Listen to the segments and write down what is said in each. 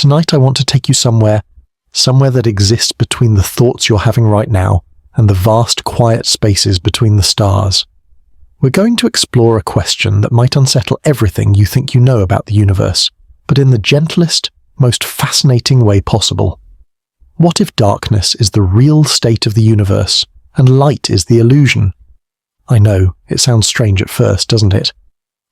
tonight I want to take you somewhere that exists between the thoughts you're having right now and the vast quiet spaces between the stars. We're going to explore a question that might unsettle everything you think you know about the universe, but in the gentlest, most fascinating way possible. What if darkness is the real state of the universe and light is the illusion? I know, it sounds strange at first, doesn't it?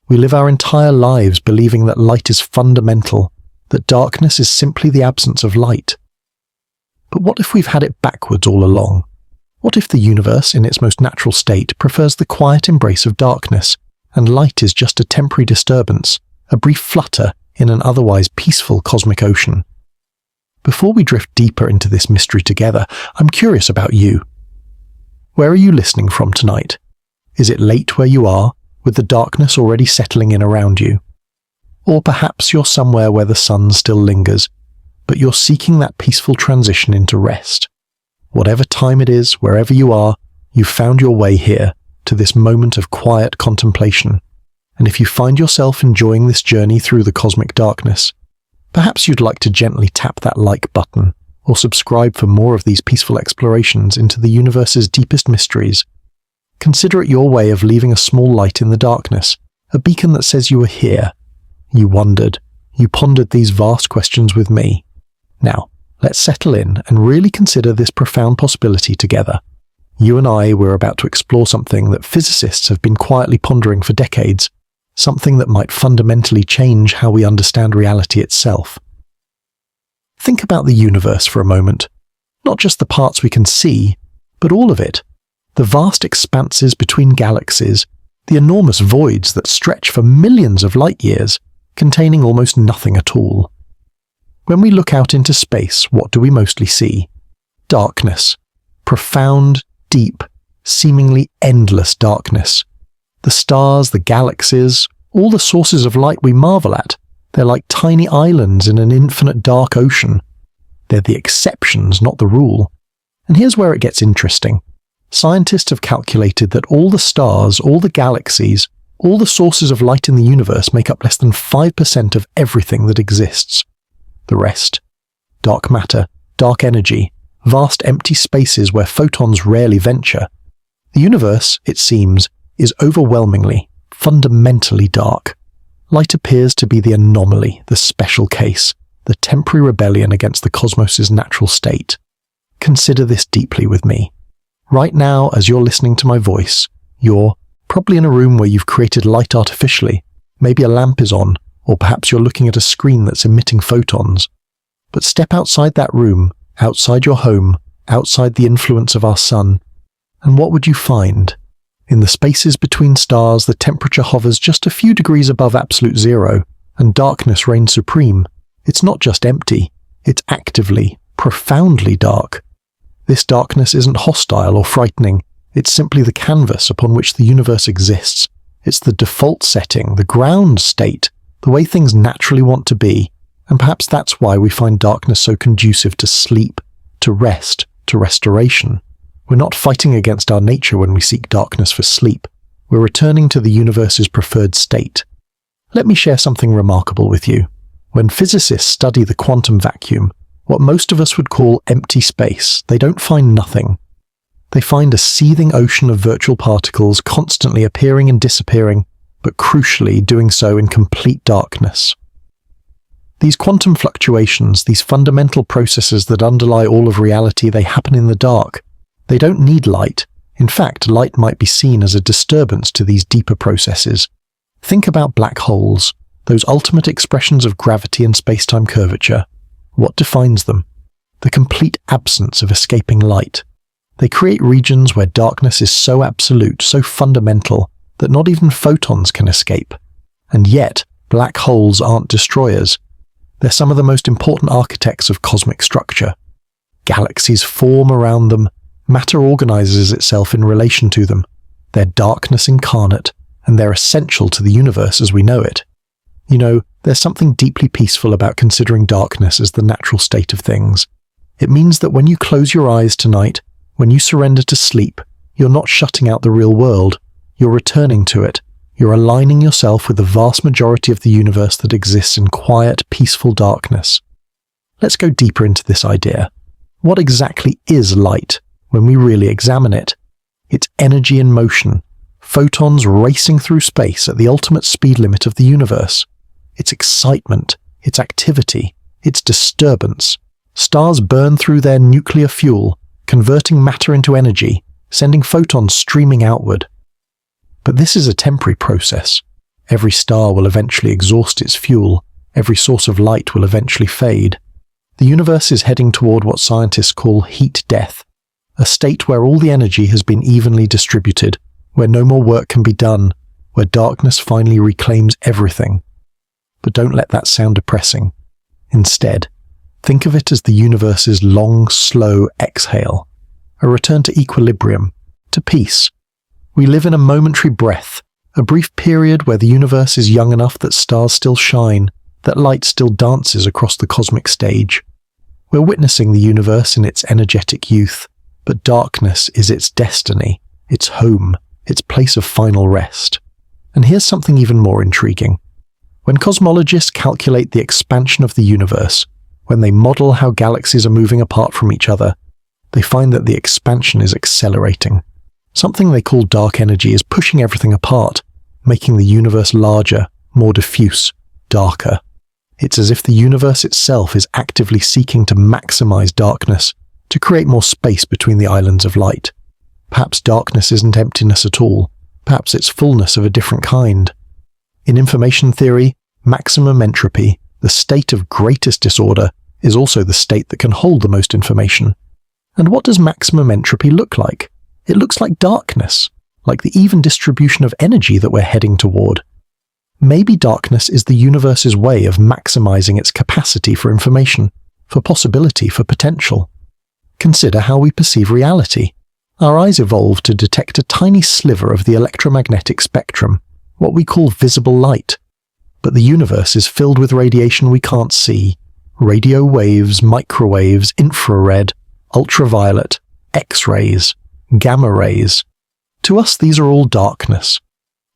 We live our entire lives believing that light is fundamental, that darkness is simply the absence of light. But what if we've had it backwards all along? What if the universe, in its most natural state, prefers the quiet embrace of darkness, and light is just a temporary disturbance, a brief flutter in an otherwise peaceful cosmic ocean? Before we drift deeper into this mystery together, I'm curious about you. Where are you listening from tonight? Is it late where you are, with the darkness already settling in around you? Or perhaps you're somewhere where the sun still lingers, but you're seeking that peaceful transition into rest. Whatever time it is, wherever you are, you've found your way here, to this moment of quiet contemplation. And if you find yourself enjoying this journey through the cosmic darkness, perhaps you'd like to gently tap that like button, or subscribe for more of these peaceful explorations into the universe's deepest mysteries. Consider it your way of leaving a small light in the darkness, a beacon that says you were here. You wondered. You pondered these vast questions with me. Now, let's settle in and really consider this profound possibility together. You and I were about to explore something that physicists have been quietly pondering for decades, something that might fundamentally change how we understand reality itself. Think about the universe for a moment. Not just the parts we can see, but all of it. The vast expanses between galaxies, the enormous voids that stretch for millions of light years, containing almost nothing at all. When we look out into space, what do we mostly see? Darkness. Profound, deep, seemingly endless darkness. The stars, the galaxies, all the sources of light we marvel at, they're like tiny islands in an infinite dark ocean. They're the exceptions, not the rule. And here's where it gets interesting. Scientists have calculated that all the stars, all the galaxies, all the sources of light in the universe make up less than 5% of everything that exists. The rest, dark matter, dark energy, vast empty spaces where photons rarely venture. The universe, it seems, is overwhelmingly, fundamentally dark. Light appears to be the anomaly, the special case, the temporary rebellion against the cosmos's natural state. Consider this deeply with me. Right now, as you're listening to my voice, you're probably in a room where you've created light artificially. Maybe a lamp is on, or perhaps you're looking at a screen that's emitting photons. But step outside that room, outside your home, outside the influence of our sun, and what would you find? In the spaces between stars, the temperature hovers just a few degrees above absolute zero, and darkness reigns supreme. It's not just empty, it's actively, profoundly dark. This darkness isn't hostile or frightening, it's simply the canvas upon which the universe exists. It's the default setting, the ground state, the way things naturally want to be, and perhaps that's why we find darkness so conducive to sleep, to rest, to restoration. We're not fighting against our nature when we seek darkness for sleep. We're returning to the universe's preferred state. Let me share something remarkable with you. When physicists study the quantum vacuum, what most of us would call empty space, they don't find nothing. They find a seething ocean of virtual particles constantly appearing and disappearing, but crucially doing so in complete darkness. These quantum fluctuations, these fundamental processes that underlie all of reality, they happen in the dark. They don't need light. In fact, light might be seen as a disturbance to these deeper processes. Think about black holes, those ultimate expressions of gravity and space-time curvature. What defines them? The complete absence of escaping light. They create regions where darkness is so absolute, so fundamental, that not even photons can escape. And yet, black holes aren't destroyers. They're some of the most important architects of cosmic structure. Galaxies form around them. Matter organizes itself in relation to them. They're darkness incarnate, and they're essential to the universe as we know it. You know, there's something deeply peaceful about considering darkness as the natural state of things. It means that when you close your eyes tonight, when you surrender to sleep, you're not shutting out the real world. You're returning to it. You're aligning yourself with the vast majority of the universe that exists in quiet, peaceful darkness. Let's go deeper into this idea. What exactly is light when we really examine it? It's energy in motion, photons racing through space at the ultimate speed limit of the universe. It's excitement, it's activity, it's disturbance. Stars burn through their nuclear fuel, converting matter into energy, sending photons streaming outward. But this is a temporary process. Every star will eventually exhaust its fuel. Every source of light will eventually fade. The universe is heading toward what scientists call heat death, a state where all the energy has been evenly distributed, where no more work can be done, where darkness finally reclaims everything. But don't let that sound depressing. Instead, think of it as the universe's long, slow exhale, a return to equilibrium, to peace. We live in a momentary breath, a brief period where the universe is young enough that stars still shine, that light still dances across the cosmic stage. We're witnessing the universe in its energetic youth, but darkness is its destiny, its home, its place of final rest. And here's something even more intriguing. When cosmologists calculate the expansion of the universe, when they model how galaxies are moving apart from each other, they find that the expansion is accelerating. Something they call dark energy is pushing everything apart, making the universe larger, more diffuse, darker. It's as if the universe itself is actively seeking to maximize darkness, to create more space between the islands of light. Perhaps darkness isn't emptiness at all. Perhaps it's fullness of a different kind. In information theory, maximum entropy, the state of greatest disorder, is also the state that can hold the most information. And what does maximum entropy look like? It looks like darkness, like the even distribution of energy that we're heading toward. Maybe darkness is the universe's way of maximizing its capacity for information, for possibility, for potential. Consider how we perceive reality. Our eyes evolved to detect a tiny sliver of the electromagnetic spectrum, what we call visible light. But the universe is filled with radiation we can't see. Radio waves, microwaves, infrared, ultraviolet, X-rays, gamma rays. To us, these are all darkness.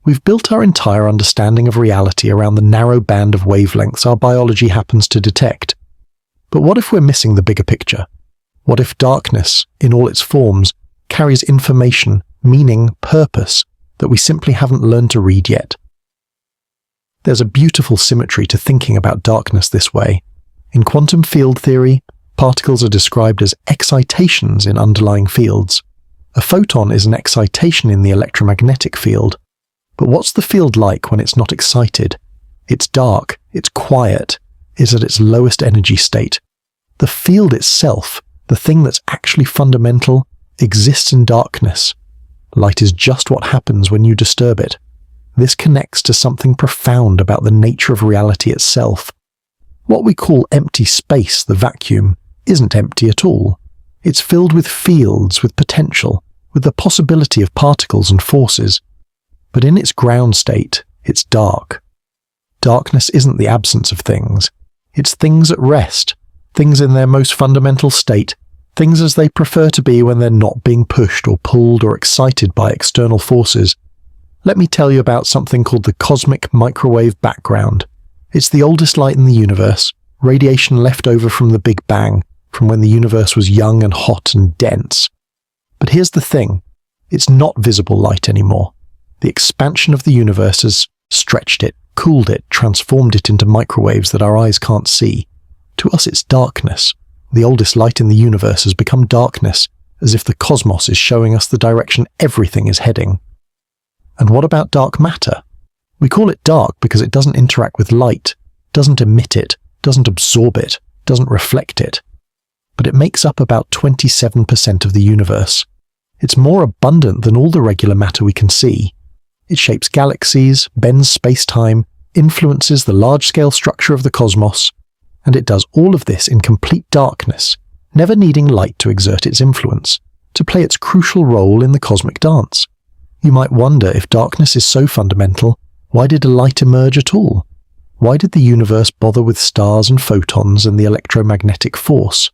We've built our entire understanding of reality around the narrow band of wavelengths our biology happens to detect. But what if we're missing the bigger picture? What if darkness, in all its forms, carries information, meaning, purpose, that we simply haven't learned to read yet? There's a beautiful symmetry to thinking about darkness this way. In quantum field theory, particles are described as excitations in underlying fields. A photon is an excitation in the electromagnetic field. But what's the field like when it's not excited? It's dark, it's quiet, it's at its lowest energy state. The field itself, the thing that's actually fundamental, exists in darkness. Light is just what happens when you disturb it. This connects to something profound about the nature of reality itself. What we call empty space, the vacuum, isn't empty at all. It's filled with fields, with potential, with the possibility of particles and forces. But in its ground state, it's dark. Darkness isn't the absence of things. It's things at rest, things in their most fundamental state, things as they prefer to be when they're not being pushed or pulled or excited by external forces. Let me tell you about something called the cosmic microwave background. It's the oldest light in the universe, radiation left over from the Big Bang, from when the universe was young and hot and dense. But here's the thing, it's not visible light anymore. The expansion of the universe has stretched it, cooled it, transformed it into microwaves that our eyes can't see. To us it's darkness. The oldest light in the universe has become darkness, as if the cosmos is showing us the direction everything is heading. And what about dark matter? We call it dark because it doesn't interact with light, doesn't emit it, doesn't absorb it, doesn't reflect it. But it makes up about 27% of the universe. It's more abundant than all the regular matter we can see. It shapes galaxies, bends space-time, influences the large-scale structure of the cosmos, and it does all of this in complete darkness, never needing light to exert its influence, to play its crucial role in the cosmic dance. You might wonder, if darkness is so fundamental, why did a light emerge at all? Why did the universe bother with stars and photons and the electromagnetic force?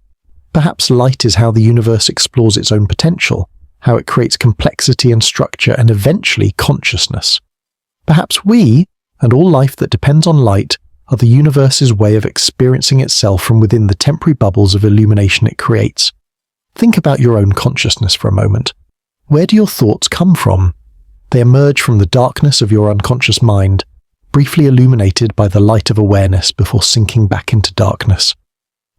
Perhaps light is how the universe explores its own potential, how it creates complexity and structure and eventually consciousness. Perhaps we, and all life that depends on light, are the universe's way of experiencing itself from within the temporary bubbles of illumination it creates. Think about your own consciousness for a moment. Where do your thoughts come from? They emerge from the darkness of your unconscious mind, briefly illuminated by the light of awareness before sinking back into darkness.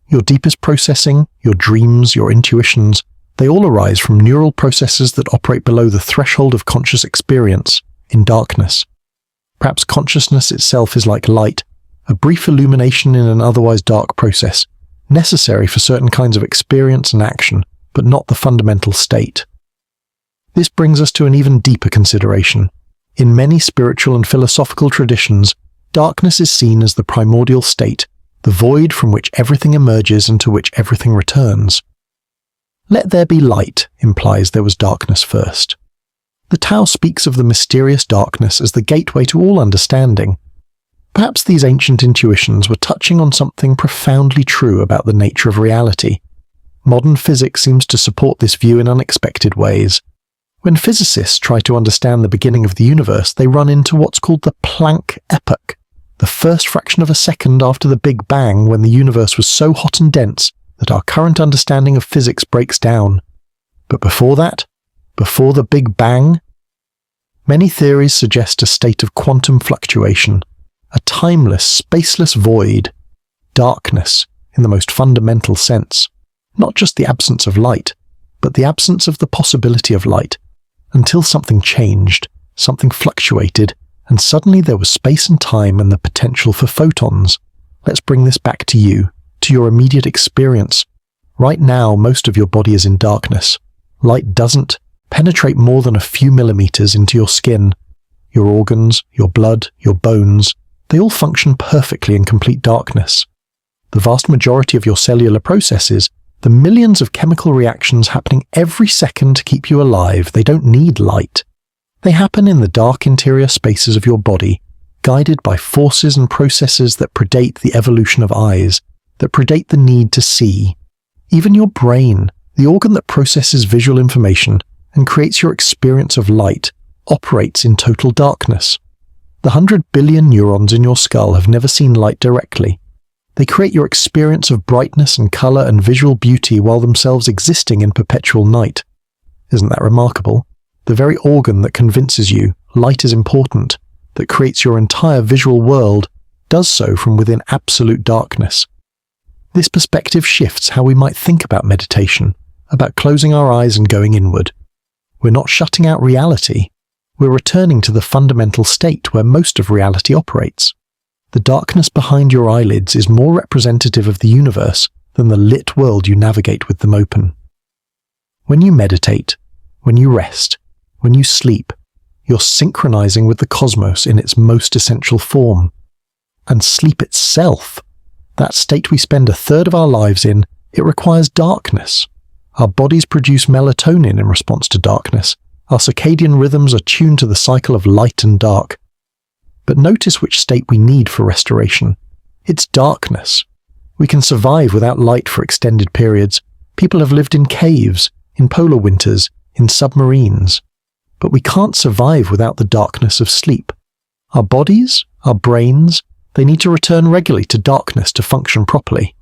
Your deepest processing, your dreams, your intuitions, they all arise from neural processes that operate below the threshold of conscious experience, in darkness. Perhaps consciousness itself is like light, a brief illumination in an otherwise dark process, necessary for certain kinds of experience and action, but not the fundamental state. This brings us to an even deeper consideration. In many spiritual and philosophical traditions, darkness is seen as the primordial state, the void from which everything emerges and to which everything returns. Let there be light implies there was darkness first. The Tao speaks of the mysterious darkness as the gateway to all understanding. Perhaps these ancient intuitions were touching on something profoundly true about the nature of reality. Modern physics seems to support this view in unexpected ways. When physicists try to understand the beginning of the universe, they run into what's called the Planck epoch, the first fraction of a second after the Big Bang, when the universe was so hot and dense that our current understanding of physics breaks down. But before that, before the Big Bang, many theories suggest a state of quantum fluctuation, a timeless, spaceless void, darkness in the most fundamental sense, not just the absence of light, but the absence of the possibility of light, until something changed, something fluctuated, and suddenly there was space and time and the potential for photons. Let's bring this back to you, to your immediate experience. Right now, most of your body is in darkness. Light doesn't penetrate more than a few millimeters into your skin. Your organs, your blood, your bones, they all function perfectly in complete darkness. The vast majority of your cellular processes, the millions of chemical reactions happening every second to keep you alive, they don't need light. They happen in the dark interior spaces of your body, guided by forces and processes that predate the evolution of eyes, that predate the need to see. Even your brain, the organ that processes visual information and creates your experience of light, operates in total darkness. The 100 billion neurons in your skull have never seen light directly. They create your experience of brightness and color and visual beauty while themselves existing in perpetual night. Isn't that remarkable? The very organ that convinces you light is important, that creates your entire visual world, does so from within absolute darkness. This perspective shifts how we might think about meditation, about closing our eyes and going inward. We're not shutting out reality. We're returning to the fundamental state where most of reality operates. The darkness behind your eyelids is more representative of the universe than the lit world you navigate with them open. When you meditate, when you rest, when you sleep, you're synchronizing with the cosmos in its most essential form. And sleep itself, that state we spend a third of our lives in, it requires darkness. Our bodies produce melatonin in response to darkness. Our circadian rhythms are tuned to the cycle of light and dark. But notice which state we need for restoration. It's darkness. We can survive without light for extended periods. People have lived in caves, in polar winters, in submarines. But we can't survive without the darkness of sleep. Our bodies, our brains, they need to return regularly to darkness to function properly.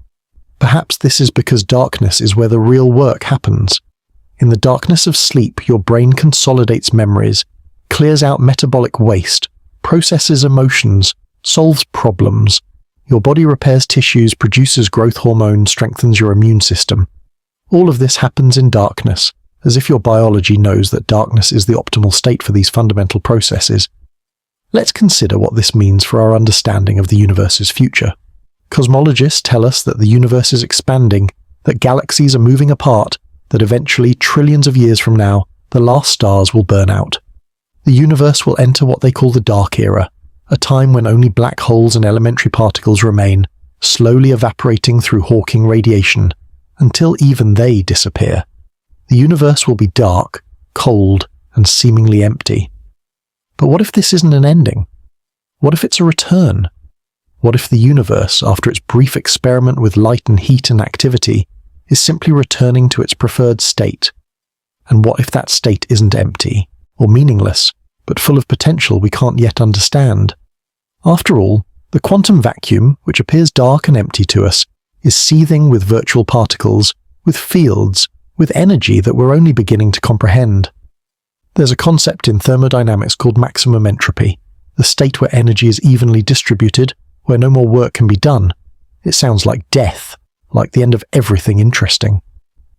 Perhaps this is because darkness is where the real work happens. In the darkness of sleep, your brain consolidates memories, clears out metabolic waste, processes emotions, solves problems. Your body repairs tissues, produces growth hormones, strengthens your immune system. All of this happens in darkness, as if your biology knows that darkness is the optimal state for these fundamental processes. Let's consider what this means for our understanding of the universe's future. Cosmologists tell us that the universe is expanding, that galaxies are moving apart, that eventually, trillions of years from now, the last stars will burn out. The universe will enter what they call the dark era, a time when only black holes and elementary particles remain, slowly evaporating through Hawking radiation, until even they disappear. The universe will be dark, cold, and seemingly empty. But what if this isn't an ending? What if it's a return? What if the universe, after its brief experiment with light and heat and activity, is simply returning to its preferred state? And what if that state isn't empty, or meaningless, but full of potential we can't yet understand? After all, The quantum vacuum, which appears dark and empty to us, is seething with virtual particles, with fields, with energy that we're only beginning to comprehend. There's a concept in thermodynamics called maximum entropy, the state where energy is evenly distributed, where no more work can be done. It sounds like death, like the end of everything interesting.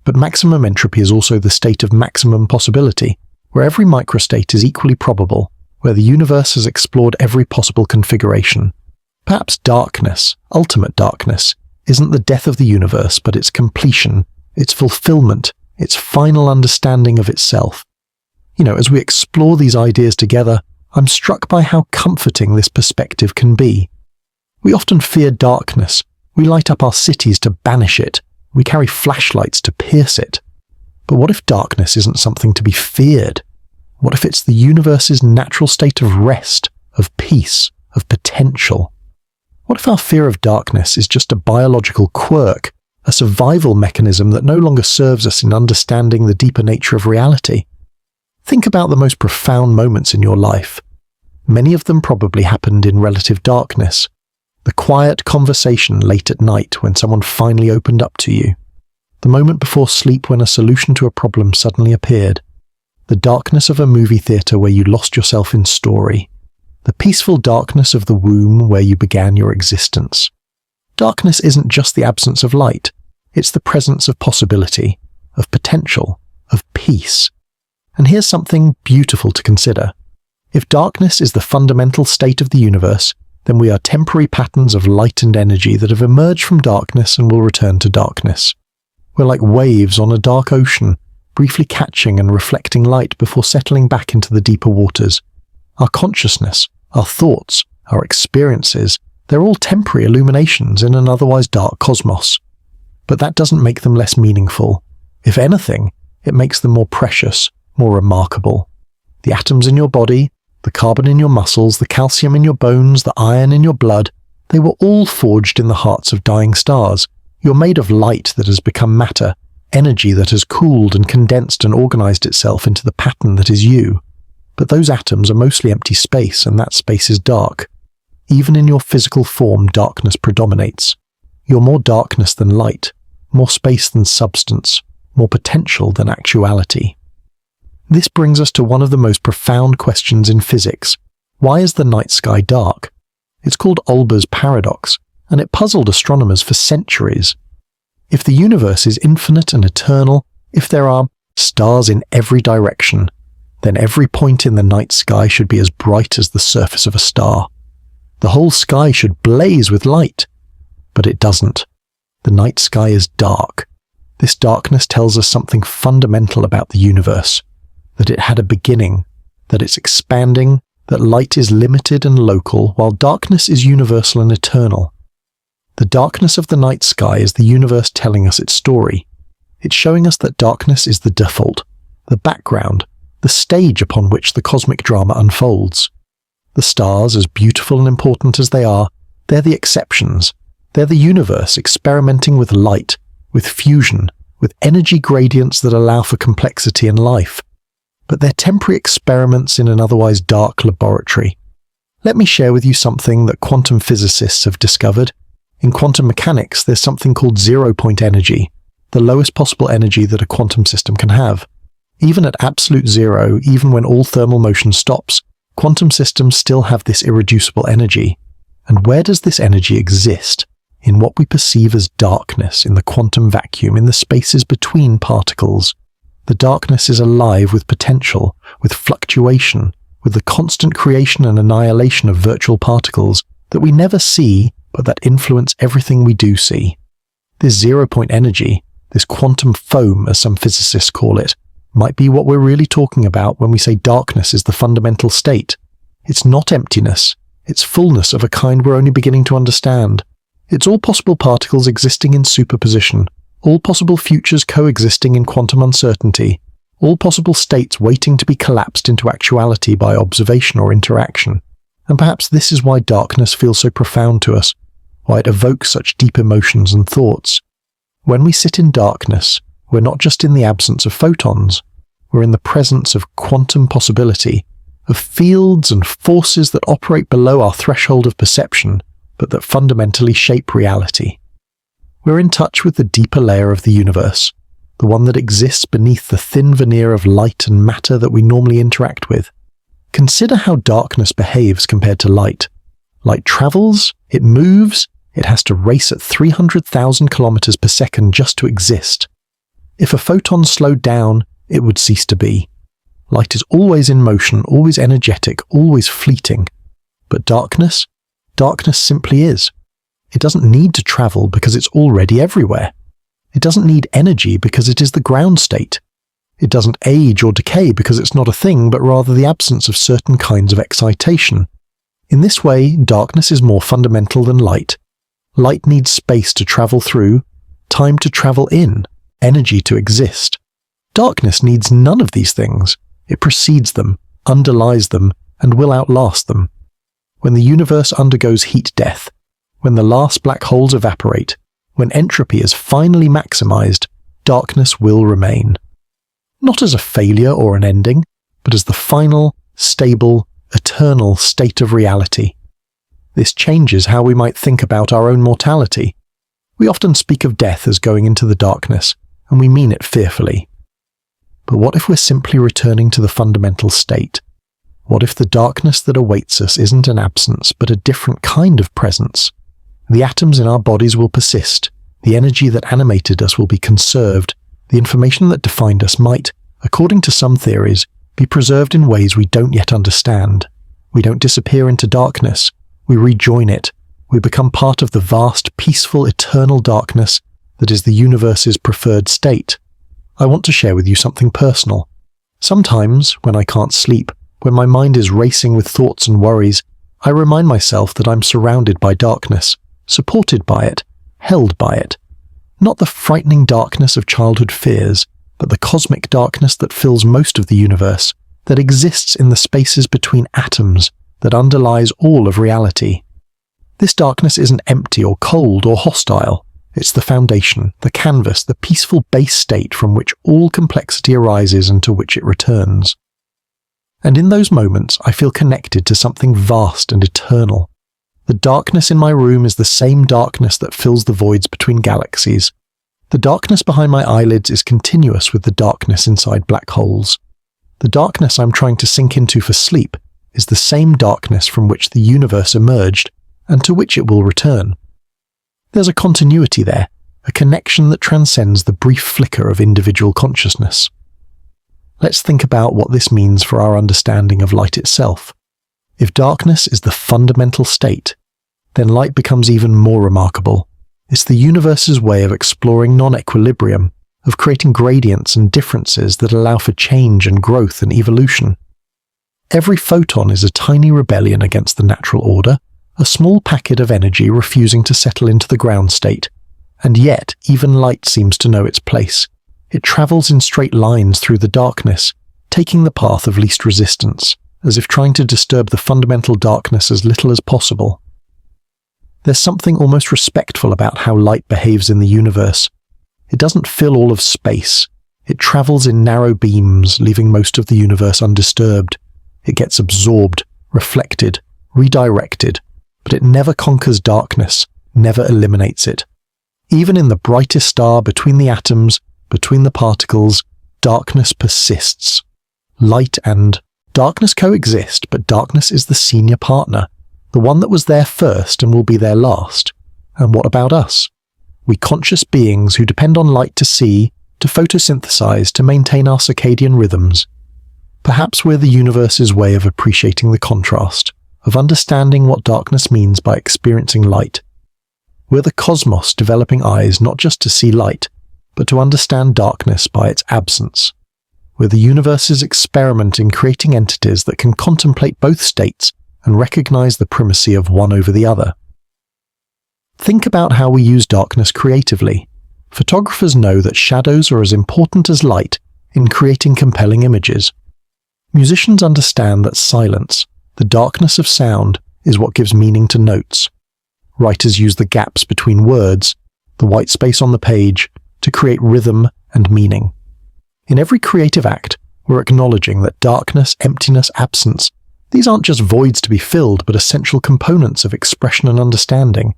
But maximum entropy is also the state of maximum possibility, where every microstate is equally probable, where the universe has explored every possible configuration. Perhaps darkness, ultimate darkness, isn't the death of the universe, but its completion, its fulfillment, its final understanding of itself. As we explore these ideas together, I'm struck by how comforting this perspective can be. We often fear darkness. We light up our cities to banish it. We carry flashlights to pierce it. But what if darkness isn't something to be feared? What if it's the universe's natural state of rest, of peace, of potential? What if our fear of darkness is just a biological quirk, a survival mechanism that no longer serves us in understanding the deeper nature of reality? Think about the most profound moments in your life. Many of them probably happened in relative darkness. The quiet conversation late at night when someone finally opened up to you. The moment before sleep when a solution to a problem suddenly appeared. The darkness of a movie theater where you lost yourself in story. The peaceful darkness of the womb where you began your existence. Darkness isn't just the absence of light. It's the presence of possibility, of potential, of peace. And here's something beautiful to consider. If darkness is the fundamental state of the universe, then we are temporary patterns of light and energy that have emerged from darkness and will return to darkness. We're like waves on a dark ocean, briefly catching and reflecting light before settling back into the deeper waters. Our consciousness, our thoughts, our experiences, they're all temporary illuminations in an otherwise dark cosmos. But that doesn't make them less meaningful. If anything, it makes them more precious, more remarkable. The atoms in your body, the carbon in your muscles, the calcium in your bones, the iron in your blood, they were all forged in the hearts of dying stars. You're made of light that has become matter, energy that has cooled and condensed and organized itself into the pattern that is you. But those atoms are mostly empty space, and that space is dark. Even in your physical form, darkness predominates. You're more darkness than light, more space than substance, more potential than actuality. This brings us to one of the most profound questions in physics. Why is the night sky dark? It's called Olber's paradox, and it puzzled astronomers for centuries. If the universe is infinite and eternal, if there are stars in every direction, then every point in the night sky should be as bright as the surface of a star. The whole sky should blaze with light. But it doesn't. The night sky is dark. This darkness tells us something fundamental about the universe. That it had a beginning, that it's expanding, that light is limited and local, while darkness is universal and eternal. The darkness of the night sky is the universe telling us its story. It's showing us that darkness is the default, the background, the stage upon which the cosmic drama unfolds. The stars, as beautiful and important as they are, they're the exceptions. They're the universe experimenting with light, with fusion, with energy gradients that allow for complexity and life. But they're temporary experiments in an otherwise dark laboratory. Let me share with you something that quantum physicists have discovered. In quantum mechanics, there's something called zero-point energy, the lowest possible energy that a quantum system can have. Even at absolute zero, even when all thermal motion stops, quantum systems still have this irreducible energy. And where does this energy exist? In what we perceive as darkness, in the quantum vacuum, in the spaces between particles. The darkness is alive with potential, with fluctuation, with the constant creation and annihilation of virtual particles that we never see, but that influence everything we do see. This zero-point energy, this quantum foam, as some physicists call it, might be what we're really talking about when we say darkness is the fundamental state. It's not emptiness, it's fullness of a kind we're only beginning to understand. It's all possible particles existing in superposition, all possible futures coexisting in quantum uncertainty, all possible states waiting to be collapsed into actuality by observation or interaction. And perhaps this is why darkness feels so profound to us, why it evokes such deep emotions and thoughts. When we sit in darkness, we're not just in the absence of photons, we're in the presence of quantum possibility, of fields and forces that operate below our threshold of perception, but that fundamentally shape reality. We're in touch with the deeper layer of the universe, the one that exists beneath the thin veneer of light and matter that we normally interact with. Consider how darkness behaves compared to light. Light travels, it moves, it has to race at 300,000 kilometers per second just to exist. If a photon slowed down, it would cease to be. Light is always in motion, always energetic, always fleeting. But darkness simply is. It doesn't need to travel because it's already everywhere. It doesn't need energy because it is the ground state. It doesn't age or decay because it's not a thing, but rather the absence of certain kinds of excitation. In this way, darkness is more fundamental than light. Light needs space to travel through, time to travel in, energy to exist. Darkness needs none of these things. It precedes them, underlies them, and will outlast them. When the universe undergoes heat death, when the last black holes evaporate, when entropy is finally maximized, darkness will remain. Not as a failure or an ending, but as the final, stable, eternal state of reality. This changes how we might think about our own mortality. We often speak of death as going into the darkness, and we mean it fearfully. But what if we're simply returning to the fundamental state? What if the darkness that awaits us isn't an absence, but a different kind of presence? The atoms in our bodies will persist, the energy that animated us will be conserved, the information that defined us might, according to some theories, be preserved in ways we don't yet understand. We don't disappear into darkness, we rejoin it, we become part of the vast, peaceful, eternal darkness that is the universe's preferred state. I want to share with you something personal. Sometimes, when I can't sleep, when my mind is racing with thoughts and worries, I remind myself that I'm surrounded by darkness, supported by it, held by it. Not the frightening darkness of childhood fears, but the cosmic darkness that fills most of the universe, that exists in the spaces between atoms, that underlies all of reality. This darkness isn't empty or cold or hostile. It's the foundation, the canvas, the peaceful base state from which all complexity arises and to which it returns. And in those moments, I feel connected to something vast and eternal. The darkness in my room is the same darkness that fills the voids between galaxies. The darkness behind my eyelids is continuous with the darkness inside black holes. The darkness I'm trying to sink into for sleep is the same darkness from which the universe emerged and to which it will return. There's a continuity there, a connection that transcends the brief flicker of individual consciousness. Let's think about what this means for our understanding of light itself. If darkness is the fundamental state, then light becomes even more remarkable. It's the universe's way of exploring non-equilibrium, of creating gradients and differences that allow for change and growth and evolution. Every photon is a tiny rebellion against the natural order, a small packet of energy refusing to settle into the ground state. And yet, even light seems to know its place. It travels in straight lines through the darkness, taking the path of least resistance, as if trying to disturb the fundamental darkness as little as possible. There's something almost respectful about how light behaves in the universe. It doesn't fill all of space. It travels in narrow beams, leaving most of the universe undisturbed. It gets absorbed, reflected, redirected, but it never conquers darkness, never eliminates it. Even in the brightest star between the atoms, between the particles, darkness persists. Light and darkness coexist, but darkness is the senior partner, the one that was there first and will be there last. And what about us? We conscious beings who depend on light to see, to photosynthesize, to maintain our circadian rhythms. Perhaps we're the universe's way of appreciating the contrast, of understanding what darkness means by experiencing light. We're the cosmos developing eyes not just to see light, but to understand darkness by its absence. We're the universe's experiment in creating entities that can contemplate both states and recognize the primacy of one over the other. Think about how we use darkness creatively. Photographers know that shadows are as important as light in creating compelling images. Musicians understand that silence, the darkness of sound, is what gives meaning to notes. Writers use the gaps between words, the white space on the page, to create rhythm and meaning. In every creative act, we're acknowledging that darkness, emptiness, absence These aren't just voids to be filled, but essential components of expression and understanding.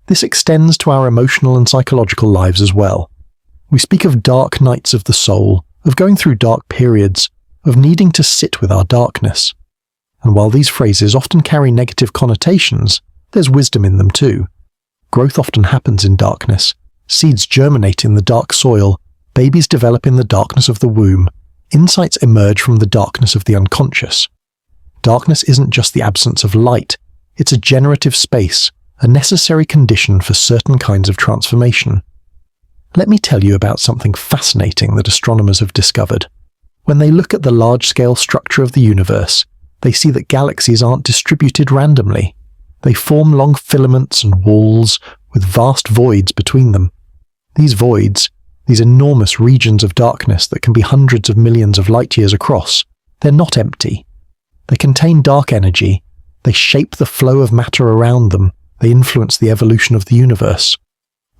This extends to our emotional and psychological lives as well. We speak of dark nights of the soul, of going through dark periods, of needing to sit with our darkness. And while these phrases often carry negative connotations, there's wisdom in them too. Growth often happens in darkness. Seeds germinate in the dark soil, babies develop in the darkness of the womb, insights emerge from the darkness of the unconscious. Darkness isn't just the absence of light, it's a generative space, a necessary condition for certain kinds of transformation. Let me tell you about something fascinating that astronomers have discovered. When they look at the large-scale structure of the universe, they see that galaxies aren't distributed randomly. They form long filaments and walls with vast voids between them. These voids, these enormous regions of darkness that can be hundreds of millions of light-years across, they're not empty. They contain dark energy. They shape the flow of matter around them. They influence the evolution of the universe.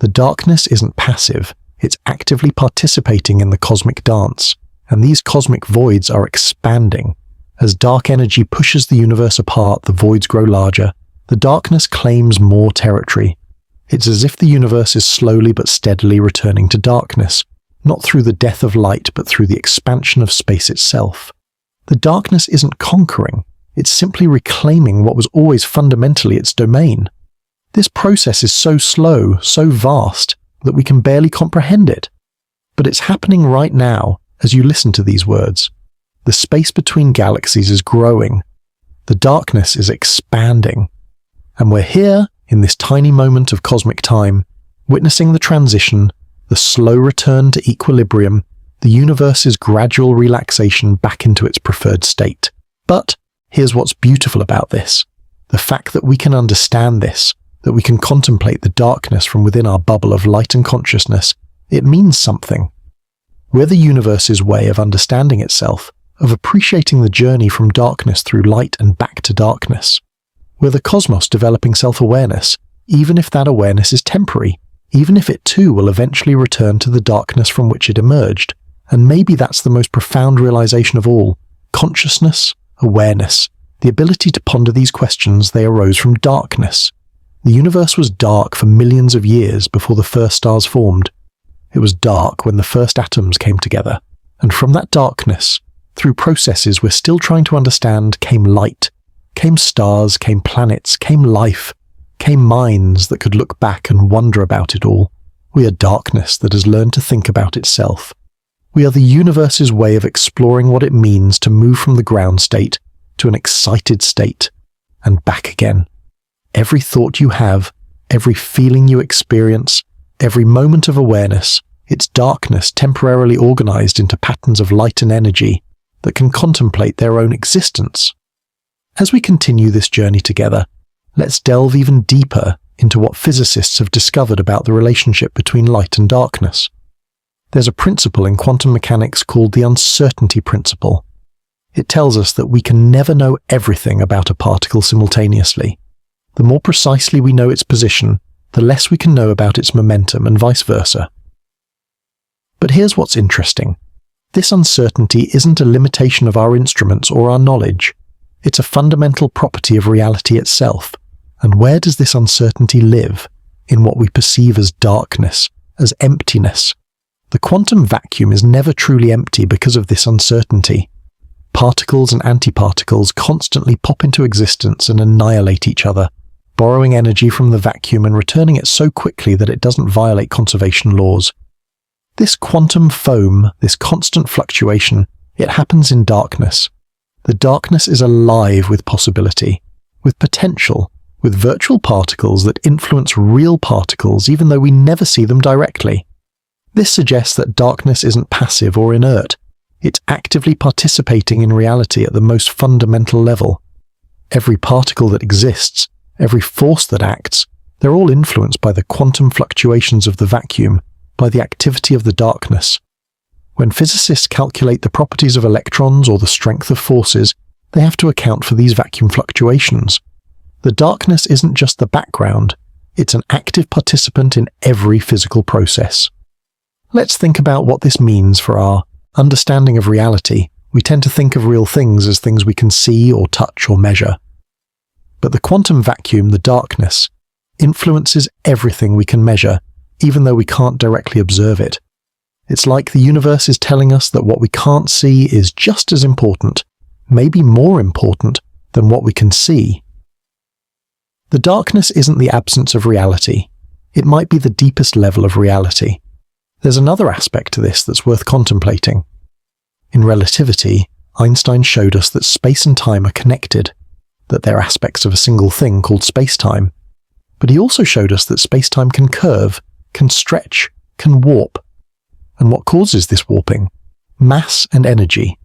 The darkness isn't passive, it's actively participating in the cosmic dance, and these cosmic voids are expanding. As dark energy pushes the universe apart, the voids grow larger. The darkness claims more territory. It's as if the universe is slowly but steadily returning to darkness, not through the death of light, but through the expansion of space itself. The darkness isn't conquering, it's simply reclaiming what was always fundamentally its domain. This process is so slow, so vast, that we can barely comprehend it. But it's happening right now as you listen to these words. The space between galaxies is growing. The darkness is expanding. And we're here, in this tiny moment of cosmic time, witnessing the transition, the slow return to equilibrium, the universe's gradual relaxation back into its preferred state. But here's what's beautiful about this. The fact that we can understand this, that we can contemplate the darkness from within our bubble of light and consciousness, it means something. We're the universe's way of understanding itself, of appreciating the journey from darkness through light and back to darkness. We're the cosmos developing self-awareness, even if that awareness is temporary, even if it too will eventually return to the darkness from which it emerged. And maybe that's the most profound realization of all. Consciousness, awareness, the ability to ponder these questions, they arose from darkness. The universe was dark for millions of years before the first stars formed. It was dark when the first atoms came together. And from that darkness, through processes we're still trying to understand, came light. Came stars, came planets, came life, came minds that could look back and wonder about it all. We are darkness that has learned to think about itself. We are the universe's way of exploring what it means to move from the ground state to an excited state, and back again. Every thought you have, every feeling you experience, every moment of awareness, it's darkness temporarily organized into patterns of light and energy that can contemplate their own existence. As we continue this journey together, let's delve even deeper into what physicists have discovered about the relationship between light and darkness. There's a principle in quantum mechanics called the uncertainty principle. It tells us that we can never know everything about a particle simultaneously. The more precisely we know its position, the less we can know about its momentum and vice versa. But here's what's interesting. This uncertainty isn't a limitation of our instruments or our knowledge. It's a fundamental property of reality itself. And where does this uncertainty live? In what we perceive as darkness, as emptiness. The quantum vacuum is never truly empty because of this uncertainty. Particles and antiparticles constantly pop into existence and annihilate each other, borrowing energy from the vacuum and returning it so quickly that it doesn't violate conservation laws. This quantum foam, this constant fluctuation, it happens in darkness. The darkness is alive with possibility, with potential, with virtual particles that influence real particles even though we never see them directly. This suggests that darkness isn't passive or inert. It's actively participating in reality at the most fundamental level. Every particle that exists, every force that acts, they're all influenced by the quantum fluctuations of the vacuum, by the activity of the darkness. When physicists calculate the properties of electrons or the strength of forces, they have to account for these vacuum fluctuations. The darkness isn't just the background, it's an active participant in every physical process. Let's think about what this means for our understanding of reality We tend to think of real things as things we can see or touch or measure. But the quantum vacuum, the darkness, influences everything we can measure, even though we can't directly observe it. It's like the universe is telling us that what we can't see is just as important, maybe more important, than what we can see. The darkness isn't the absence of reality. It might be the deepest level of reality. There's another aspect to this that's worth contemplating. In relativity, Einstein showed us that space and time are connected, that they're aspects of a single thing called space-time. But he also showed us that space-time can curve, can stretch, can warp. And what causes this warping? Mass and energy.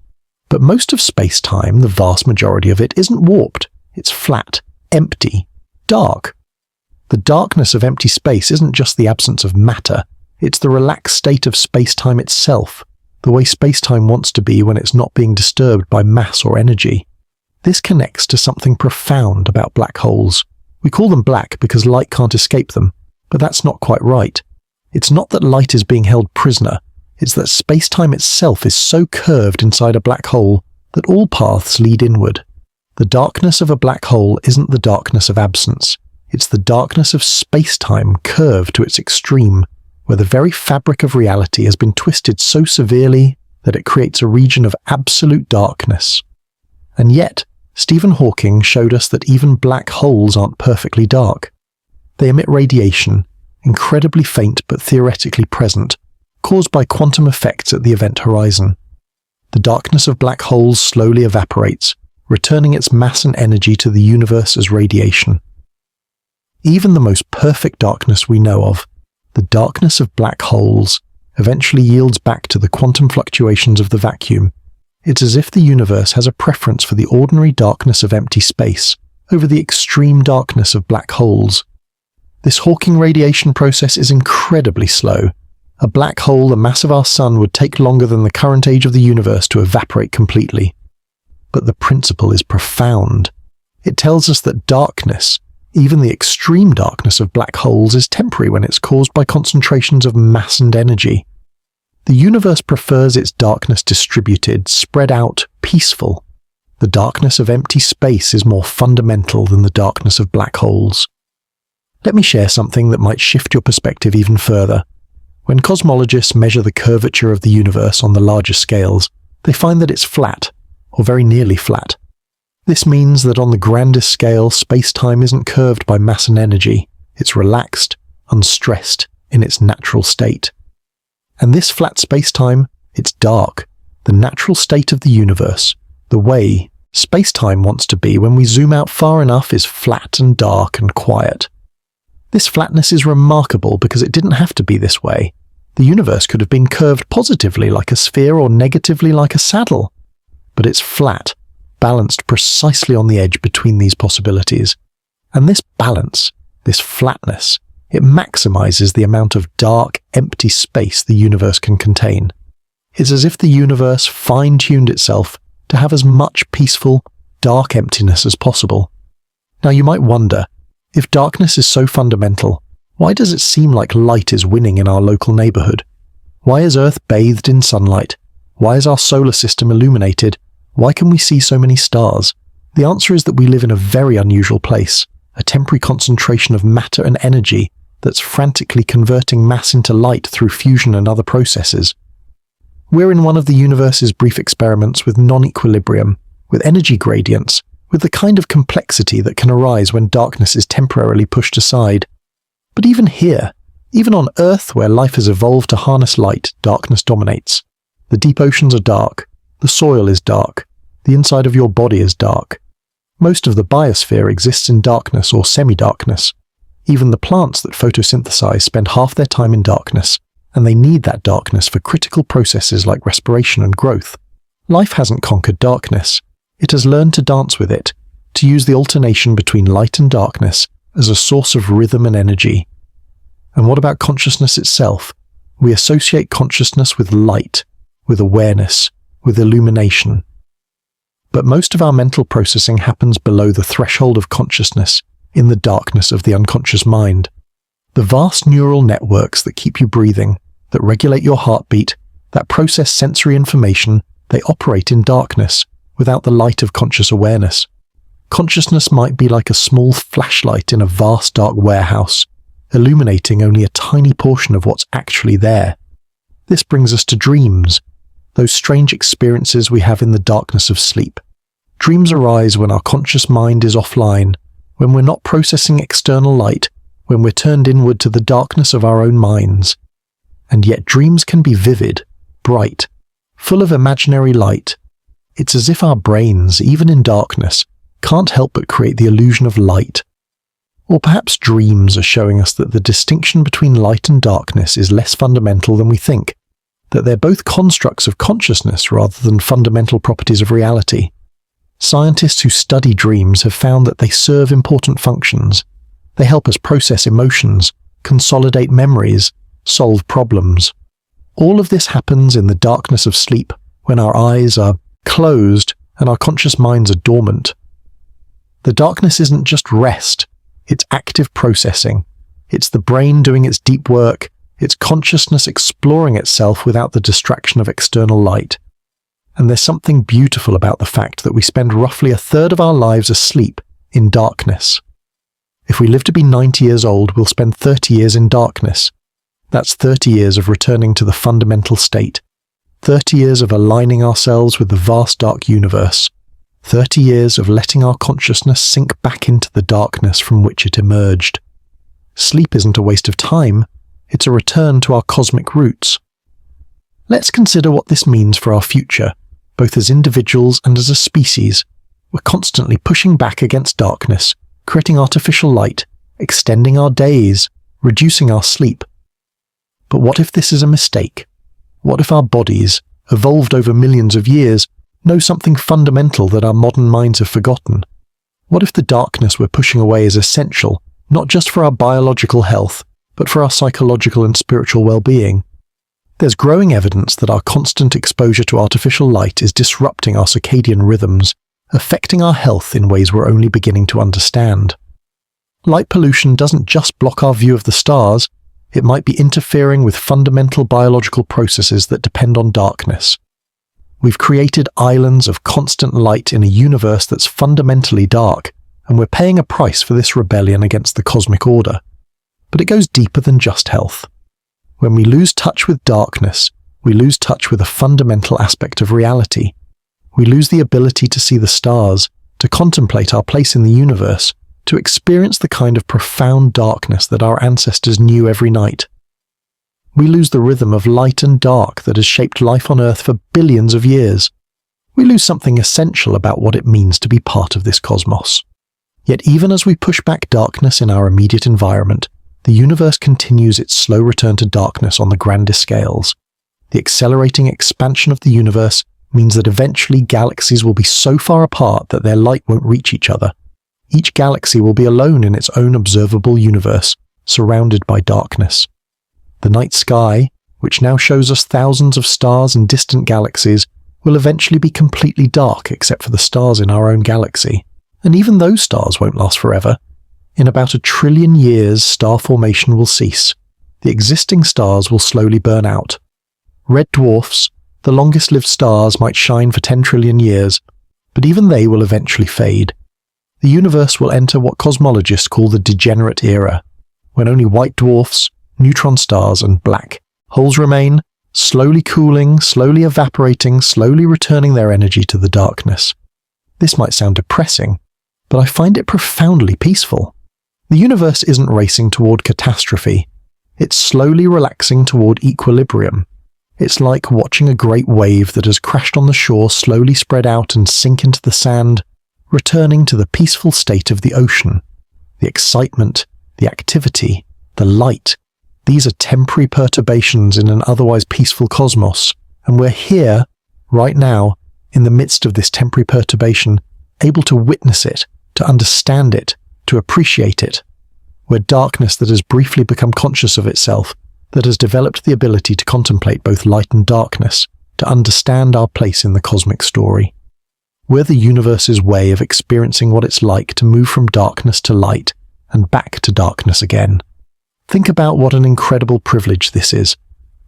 But most of space-time, the vast majority of it, isn't warped. It's flat, empty, dark. The darkness of empty space isn't just the absence of matter, it's the relaxed state of space-time itself, the way space-time wants to be when it's not being disturbed by mass or energy. This connects to something profound about black holes. We call them black because light can't escape them, but that's not quite right. It's not that light is being held prisoner, it's that space-time itself is so curved inside a black hole that all paths lead inward. The darkness of a black hole isn't the darkness of absence, it's the darkness of space-time curved to its extreme, where the very fabric of reality has been twisted so severely that it creates a region of absolute darkness. And yet, Stephen Hawking showed us that even black holes aren't perfectly dark. They emit radiation, incredibly faint but theoretically present, caused by quantum effects at the event horizon. The darkness of black holes slowly evaporates, returning its mass and energy to the universe as radiation. Even the most perfect darkness we know of, the darkness of black holes, eventually yields back to the quantum fluctuations of the vacuum. It's as if the universe has a preference for the ordinary darkness of empty space over the extreme darkness of black holes. This Hawking radiation process is incredibly slow. A black hole the mass of our sun would take longer than the current age of the universe to evaporate completely. But the principle is profound. It tells us that darkness, even the extreme darkness of black holes, is temporary when it's caused by concentrations of mass and energy. The universe prefers its darkness distributed, spread out, peaceful. The darkness of empty space is more fundamental than the darkness of black holes. Let me share something that might shift your perspective even further. When cosmologists measure the curvature of the universe on the larger scales, they find that it's flat, or very nearly flat. This means that on the grandest scale, space-time isn't curved by mass and energy. It's relaxed, unstressed, in its natural state. And this flat space-time, it's dark, the natural state of the universe, the way space-time wants to be when we zoom out far enough is flat and dark and quiet. This flatness is remarkable because it didn't have to be this way. The universe could have been curved positively like a sphere or negatively like a saddle. But it's flat, balanced precisely on the edge between these possibilities. And this balance, this flatness, it maximizes the amount of dark, empty space the universe can contain. It's as if the universe fine-tuned itself to have as much peaceful, dark emptiness as possible. Now you might wonder, if darkness is so fundamental, why does it seem like light is winning in our local neighborhood? Why is Earth bathed in sunlight? Why is our solar system illuminated? Why can we see so many stars? The answer is that we live in a very unusual place, a temporary concentration of matter and energy that's frantically converting mass into light through fusion and other processes. We're in one of the universe's brief experiments with non-equilibrium, with energy gradients, with the kind of complexity that can arise when darkness is temporarily pushed aside. But even here, even on Earth where life has evolved to harness light, darkness dominates. The deep oceans are dark, the soil is dark, the inside of your body is dark. Most of the biosphere exists in darkness or semi-darkness. Even the plants that photosynthesize spend half their time in darkness, and they need that darkness for critical processes like respiration and growth. Life hasn't conquered darkness. It has learned to dance with it, to use the alternation between light and darkness as a source of rhythm and energy. And what about consciousness itself? We associate consciousness with light, with awareness, with illumination. But most of our mental processing happens below the threshold of consciousness, in the darkness of the unconscious mind. The vast neural networks that keep you breathing, that regulate your heartbeat, that process sensory information, They operate in darkness, without the light of conscious awareness. Consciousness might be like a small flashlight in a vast dark warehouse, illuminating only a tiny portion of what's actually there. This brings us to dreams, those strange experiences we have in the darkness of sleep. Dreams arise when our conscious mind is offline, when we're not processing external light, when we're turned inward to the darkness of our own minds. And yet dreams can be vivid, bright, full of imaginary light. It's as if our brains, even in darkness, can't help but create the illusion of light. Or perhaps dreams are showing us that the distinction between light and darkness is less fundamental than we think, that they're both constructs of consciousness rather than fundamental properties of reality. Scientists who study dreams have found that they serve important functions. They help us process emotions, consolidate memories, solve problems. All of this happens in the darkness of sleep, when our eyes are closed and our conscious minds are dormant. The darkness isn't just rest, it's active processing. It's the brain doing its deep work, it's consciousness exploring itself without the distraction of external light. And there's something beautiful about the fact that we spend roughly a third of our lives asleep, in darkness. If we live to be 90 years old, we'll spend 30 years in darkness. That's 30 years of returning to the fundamental state. 30 years of aligning ourselves with the vast dark universe. 30 years of letting our consciousness sink back into the darkness from which it emerged. Sleep isn't a waste of time, it's a return to our cosmic roots. Let's consider what this means for our future, both as individuals and as a species. We're constantly pushing back against darkness, creating artificial light, extending our days, reducing our sleep. But what if this is a mistake? What if our bodies, evolved over millions of years, know something fundamental that our modern minds have forgotten? What if the darkness we're pushing away is essential, not just for our biological health, but for our psychological and spiritual well-being? There's growing evidence that our constant exposure to artificial light is disrupting our circadian rhythms, affecting our health in ways we're only beginning to understand. Light pollution doesn't just block our view of the stars, it might be interfering with fundamental biological processes that depend on darkness. We've created islands of constant light in a universe that's fundamentally dark, and we're paying a price for this rebellion against the cosmic order. But it goes deeper than just health. When we lose touch with darkness, we lose touch with a fundamental aspect of reality. We lose the ability to see the stars, to contemplate our place in the universe, to experience the kind of profound darkness that our ancestors knew every night. We lose the rhythm of light and dark that has shaped life on Earth for billions of years. We lose something essential about what it means to be part of this cosmos. Yet even as we push back darkness in our immediate environment, the universe continues its slow return to darkness on the grandest scales. The accelerating expansion of the universe means that eventually galaxies will be so far apart that their light won't reach each other. Each galaxy will be alone in its own observable universe, surrounded by darkness. The night sky, which now shows us thousands of stars and distant galaxies, will eventually be completely dark except for the stars in our own galaxy. And even those stars won't last forever. In about 1 trillion years, star formation will cease. The existing stars will slowly burn out. Red dwarfs, the longest-lived stars, might shine for 10 trillion years, but even they will eventually fade. The universe will enter what cosmologists call the degenerate era, when only white dwarfs, neutron stars, and black holes remain, slowly cooling, slowly evaporating, slowly returning their energy to the darkness. This might sound depressing, but I find it profoundly peaceful. The universe isn't racing toward catastrophe. It's slowly relaxing toward equilibrium. It's like watching a great wave that has crashed on the shore slowly spread out and sink into the sand, returning to the peaceful state of the ocean. The excitement, the activity, the light, these are temporary perturbations in an otherwise peaceful cosmos, and we're here, right now, in the midst of this temporary perturbation, able to witness it, to understand it, to appreciate it. We're darkness that has briefly become conscious of itself, that has developed the ability to contemplate both light and darkness, to understand our place in the cosmic story. We're the universe's way of experiencing what it's like to move from darkness to light, and back to darkness again. Think about what an incredible privilege this is.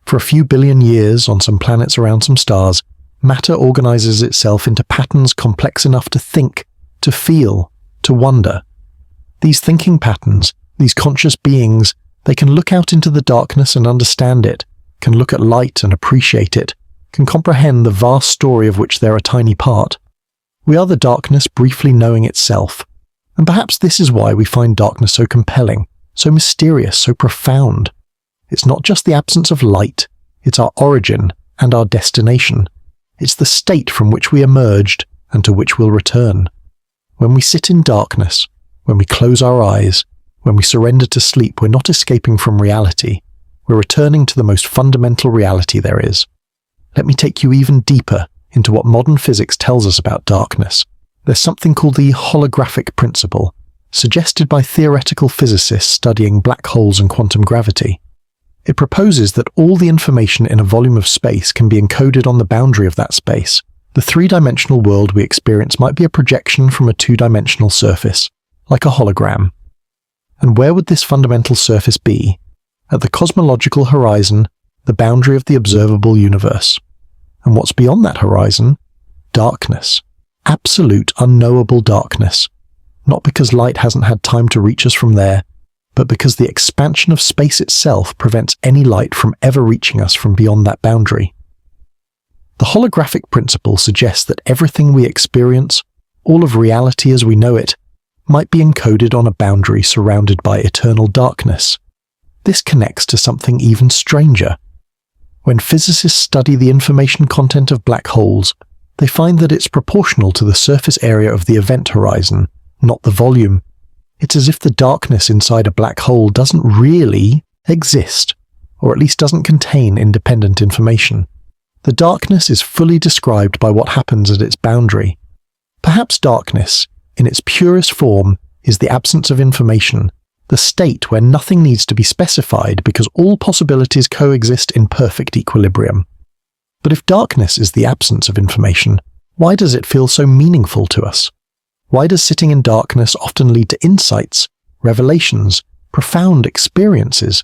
For a few billion years, on some planets around some stars, matter organizes itself into patterns complex enough to think, to feel, to wonder. These thinking patterns, these conscious beings, they can look out into the darkness and understand it, can look at light and appreciate it, can comprehend the vast story of which they're a tiny part. We are the darkness briefly knowing itself, and perhaps this is why we find darkness so compelling, so mysterious, so profound. It's not just the absence of light, it's our origin and our destination. It's the state from which we emerged and to which we'll return. When we sit in darkness, when we close our eyes, when we surrender to sleep, we're not escaping from reality. We're returning to the most fundamental reality there is. Let me take you even deeper into what modern physics tells us about darkness. There's something called the holographic principle, suggested by theoretical physicists studying black holes and quantum gravity. It proposes that all the information in a volume of space can be encoded on the boundary of that space. The three-dimensional world we experience might be a projection from a two-dimensional surface, like a hologram. And where would this fundamental surface be? At the cosmological horizon, the boundary of the observable universe. And what's beyond that horizon? Darkness. Absolute, unknowable darkness. Not because light hasn't had time to reach us from there, but because the expansion of space itself prevents any light from ever reaching us from beyond that boundary. The holographic principle suggests that everything we experience, all of reality as we know it, might be encoded on a boundary surrounded by eternal darkness. This connects to something even stranger. When physicists study the information content of black holes, they find that it's proportional to the surface area of the event horizon, not the volume. It's as if the darkness inside a black hole doesn't really exist, or at least doesn't contain independent information. The darkness is fully described by what happens at its boundary. Perhaps darkness, in its purest form, is the absence of information, the state where nothing needs to be specified because all possibilities coexist in perfect equilibrium. But if darkness is the absence of information, why does it feel so meaningful to us? Why does sitting in darkness often lead to insights, revelations, profound experiences?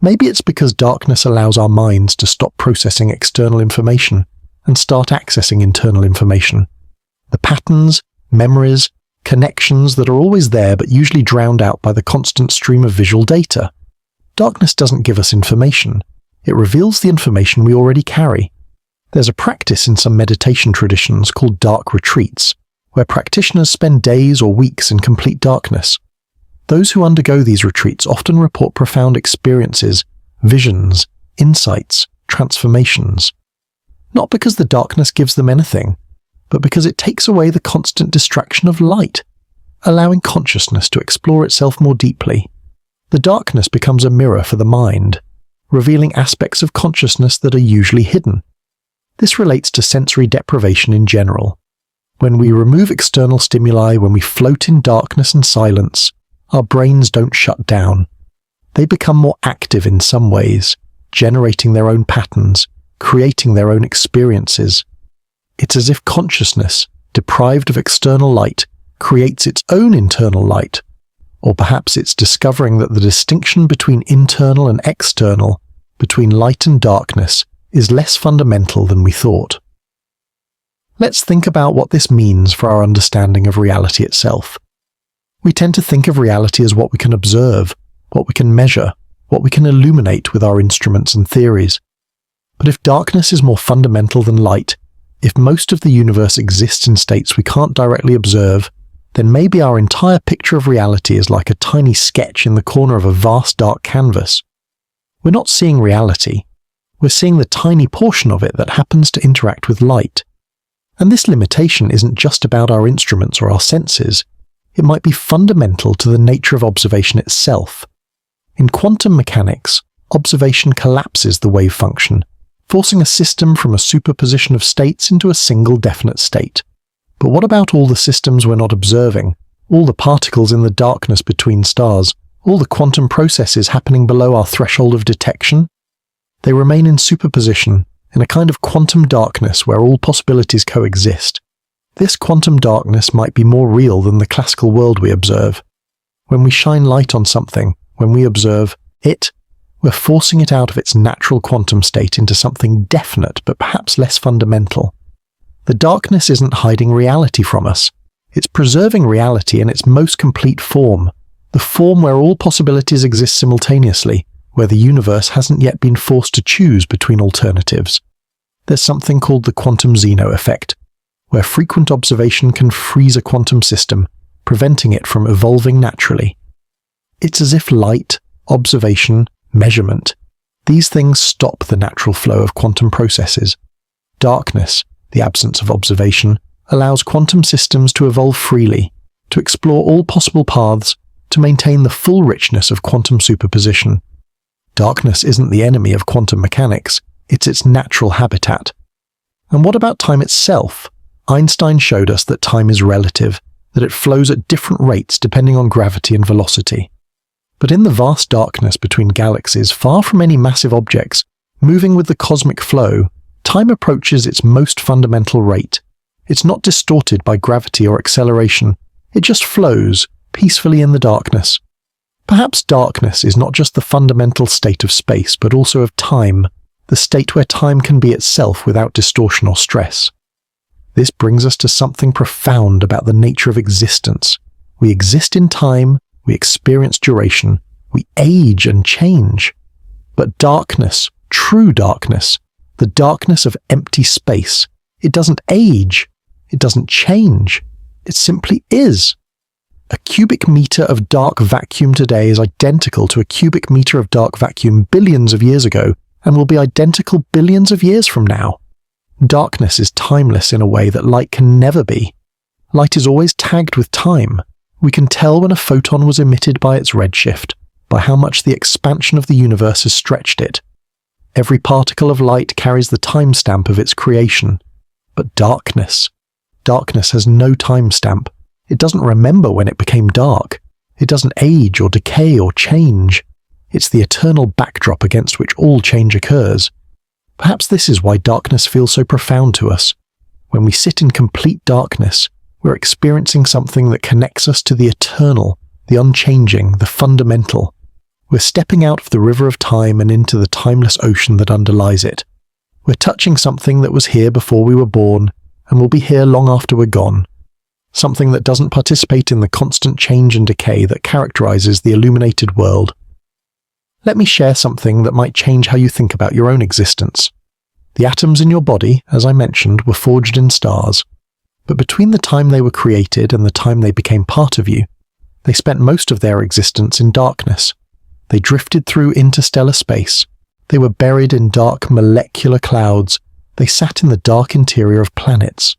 Maybe it's because darkness allows our minds to stop processing external information and start accessing internal information. The patterns, memories, connections that are always there but usually drowned out by the constant stream of visual data. Darkness doesn't give us information. It reveals the information we already carry. There's a practice in some meditation traditions called dark retreats, where practitioners spend days or weeks in complete darkness. Those who undergo these retreats often report profound experiences, visions, insights, transformations. Not because the darkness gives them anything, but because it takes away the constant distraction of light, allowing consciousness to explore itself more deeply. The darkness becomes a mirror for the mind, revealing aspects of consciousness that are usually hidden. This relates to sensory deprivation in general. When we remove external stimuli, when we float in darkness and silence, our brains don't shut down. They become more active in some ways, generating their own patterns, creating their own experiences. It's as if consciousness, deprived of external light, creates its own internal light. Or perhaps it's discovering that the distinction between internal and external, between light and darkness, is less fundamental than we thought. Let's think about what this means for our understanding of reality itself. We tend to think of reality as what we can observe, what we can measure, what we can illuminate with our instruments and theories. But if darkness is more fundamental than light, if most of the universe exists in states we can't directly observe, then maybe our entire picture of reality is like a tiny sketch in the corner of a vast dark canvas. We're not seeing reality. We're seeing the tiny portion of it that happens to interact with light. And this limitation isn't just about our instruments or our senses. It might be fundamental to the nature of observation itself. In quantum mechanics, observation collapses the wave function, forcing a system from a superposition of states into a single definite state. But what about all the systems we're not observing? All the particles in the darkness between stars? All the quantum processes happening below our threshold of detection? They remain in superposition, in a kind of quantum darkness where all possibilities coexist. This quantum darkness might be more real than the classical world we observe. When we shine light on something, when we observe it, We're forcing it out of its natural quantum state into something definite but perhaps less fundamental. The darkness isn't hiding reality from us. It's preserving reality in its most complete form, the form where all possibilities exist simultaneously, where the universe hasn't yet been forced to choose between alternatives. There's something called the quantum Zeno effect, where frequent observation can freeze a quantum system, preventing it from evolving naturally. It's as if light, observation, measurement, these things stop the natural flow of quantum processes. Darkness, the absence of observation, allows quantum systems to evolve freely, to explore all possible paths, to maintain the full richness of quantum superposition. Darkness isn't the enemy of quantum mechanics, it's its natural habitat. And what about time itself? Einstein showed us that time is relative, that it flows at different rates depending on gravity and velocity. But in the vast darkness between galaxies, far from any massive objects, moving with the cosmic flow, time approaches its most fundamental rate. It's not distorted by gravity or acceleration, it just flows peacefully in the darkness. Perhaps darkness is not just the fundamental state of space, but also of time, the state where time can be itself without distortion or stress. This brings us to something profound about the nature of existence. We exist in time, we experience duration, we age and change. But darkness, true darkness, the darkness of empty space, it doesn't age, it doesn't change, it simply is. A cubic meter of dark vacuum today is identical to a cubic meter of dark vacuum billions of years ago, and will be identical billions of years from now. Darkness is timeless in a way that light can never be. Light is always tagged with time. We can tell when a photon was emitted by its redshift, by how much the expansion of the universe has stretched it. Every particle of light carries the timestamp of its creation. But darkness has no timestamp. It doesn't remember when it became dark. It doesn't age or decay or change. It's the eternal backdrop against which all change occurs. Perhaps this is why darkness feels so profound to us. When we sit in complete darkness, we're experiencing something that connects us to the eternal, the unchanging, the fundamental. We're stepping out of the river of time and into the timeless ocean that underlies it. We're touching something that was here before we were born and will be here long after we're gone. Something that doesn't participate in the constant change and decay that characterizes the illuminated world. Let me share something that might change how you think about your own existence. The atoms in your body, as I mentioned, were forged in stars. But between the time they were created and the time they became part of you, they spent most of their existence in darkness. They drifted through interstellar space. They were buried in dark molecular clouds. They sat in the dark interior of planets.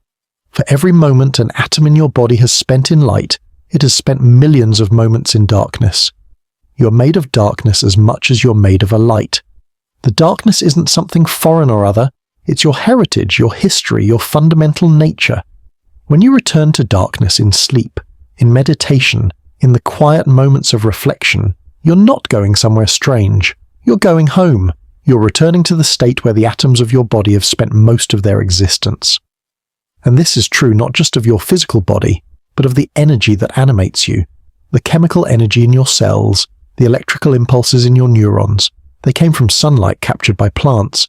For every moment an atom in your body has spent in light, it has spent millions of moments in darkness. You're made of darkness as much as you're made of a light. The darkness isn't something foreign or other. It's your heritage, your history, your fundamental nature. When you return to darkness in sleep, in meditation, in the quiet moments of reflection, you're not going somewhere strange. You're going home. You're returning to the state where the atoms of your body have spent most of their existence. And this is true not just of your physical body, but of the energy that animates you, the chemical energy in your cells, the electrical impulses in your neurons. They came from sunlight captured by plants,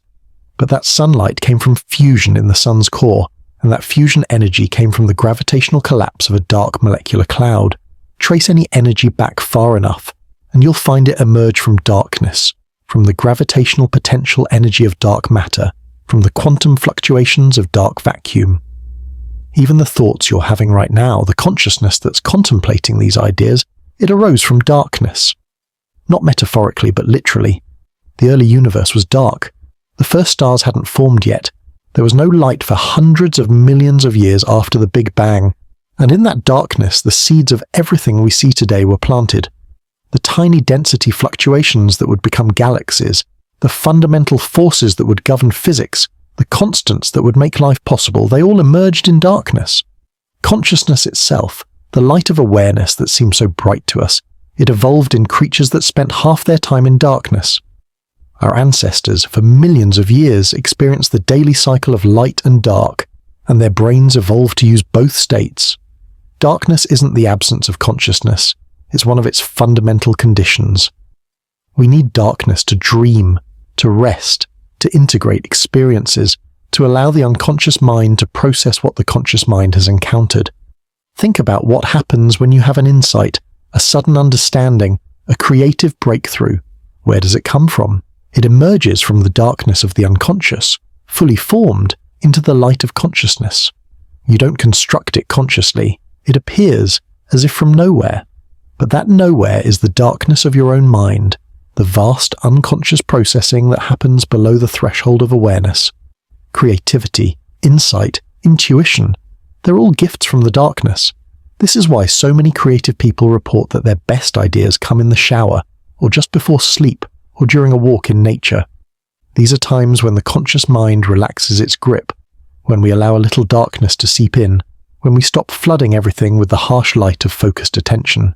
but that sunlight came from fusion in the sun's core, and that fusion energy came from the gravitational collapse of a dark molecular cloud. Trace any energy back far enough, and you'll find it emerge from darkness, from the gravitational potential energy of dark matter, from the quantum fluctuations of dark vacuum. Even the thoughts you're having right now, the consciousness that's contemplating these ideas, it arose from darkness. Not metaphorically, but literally. The early universe was dark. The first stars hadn't formed yet. There was no light for hundreds of millions of years after the Big Bang. And in that darkness, the seeds of everything we see today were planted. The tiny density fluctuations that would become galaxies, the fundamental forces that would govern physics, the constants that would make life possible, they all emerged in darkness. Consciousness itself, the light of awareness that seems so bright to us, it evolved in creatures that spent half their time in darkness. Our ancestors, for millions of years, experienced the daily cycle of light and dark, and their brains evolved to use both states. Darkness isn't the absence of consciousness, it's one of its fundamental conditions. We need darkness to dream, to rest, to integrate experiences, to allow the unconscious mind to process what the conscious mind has encountered. Think about what happens when you have an insight, a sudden understanding, a creative breakthrough. Where does it come from? It emerges from the darkness of the unconscious, fully formed, into the light of consciousness. You don't construct it consciously. It appears as if from nowhere. But that nowhere is the darkness of your own mind, the vast unconscious processing that happens below the threshold of awareness. Creativity, insight, intuition, they're all gifts from the darkness. This is why so many creative people report that their best ideas come in the shower, or just before sleep, or during a walk in nature. These are times when the conscious mind relaxes its grip, when we allow a little darkness to seep in, when we stop flooding everything with the harsh light of focused attention.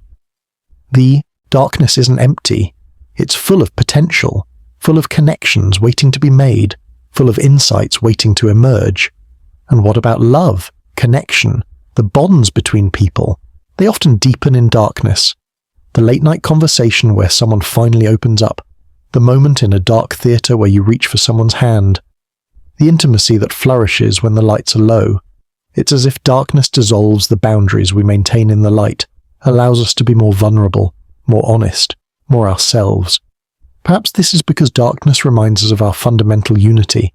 The darkness isn't empty. It's full of potential, full of connections waiting to be made, full of insights waiting to emerge. And what about love, connection, the bonds between people? They often deepen in darkness. The late-night conversation where someone finally opens up, the moment in a dark theatre where you reach for someone's hand, the intimacy that flourishes when the lights are low. It's as if darkness dissolves the boundaries we maintain in the light, allows us to be more vulnerable, more honest, more ourselves. Perhaps this is because darkness reminds us of our fundamental unity.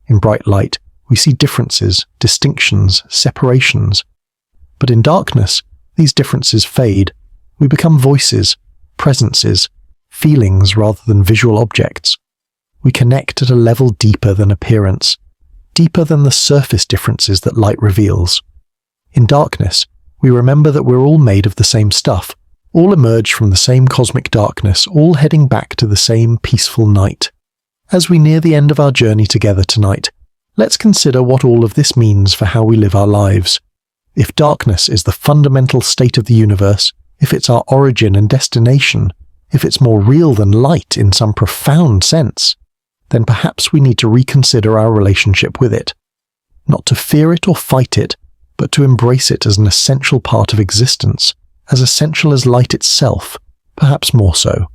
In bright light, we see differences, distinctions, separations. But in darkness, these differences fade. We become voices, presences, feelings rather than visual objects. We connect at a level deeper than appearance, deeper than the surface differences that light reveals. In darkness, we remember that we're all made of the same stuff, all emerged from the same cosmic darkness, all heading back to the same peaceful night. As we near the end of our journey together tonight, let's consider what all of this means for how we live our lives. If darkness is the fundamental state of the universe, if it's our origin and destination, if it's more real than light in some profound sense, then perhaps we need to reconsider our relationship with it. Not to fear it or fight it, but to embrace it as an essential part of existence, as essential as light itself, perhaps more so.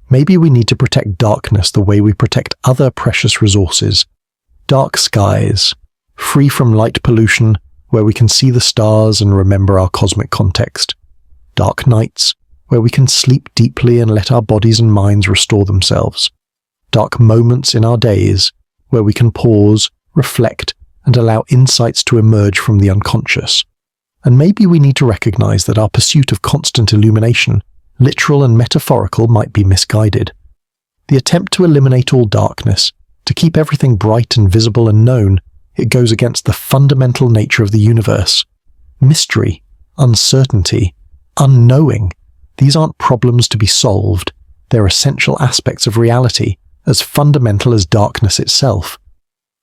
Maybe we need to protect darkness the way we protect other precious resources. Dark skies, free from light pollution, where we can see the stars and remember our cosmic context. Dark nights, where we can sleep deeply and let our bodies and minds restore themselves. Dark moments in our days, where we can pause, reflect, and allow insights to emerge from the unconscious. And maybe we need to recognize that our pursuit of constant illumination, literal and metaphorical, might be misguided. The attempt to eliminate all darkness, to keep everything bright and visible and known, it goes against the fundamental nature of the universe. Mystery, uncertainty, unknowing, these aren't problems to be solved. They're essential aspects of reality, as fundamental as darkness itself.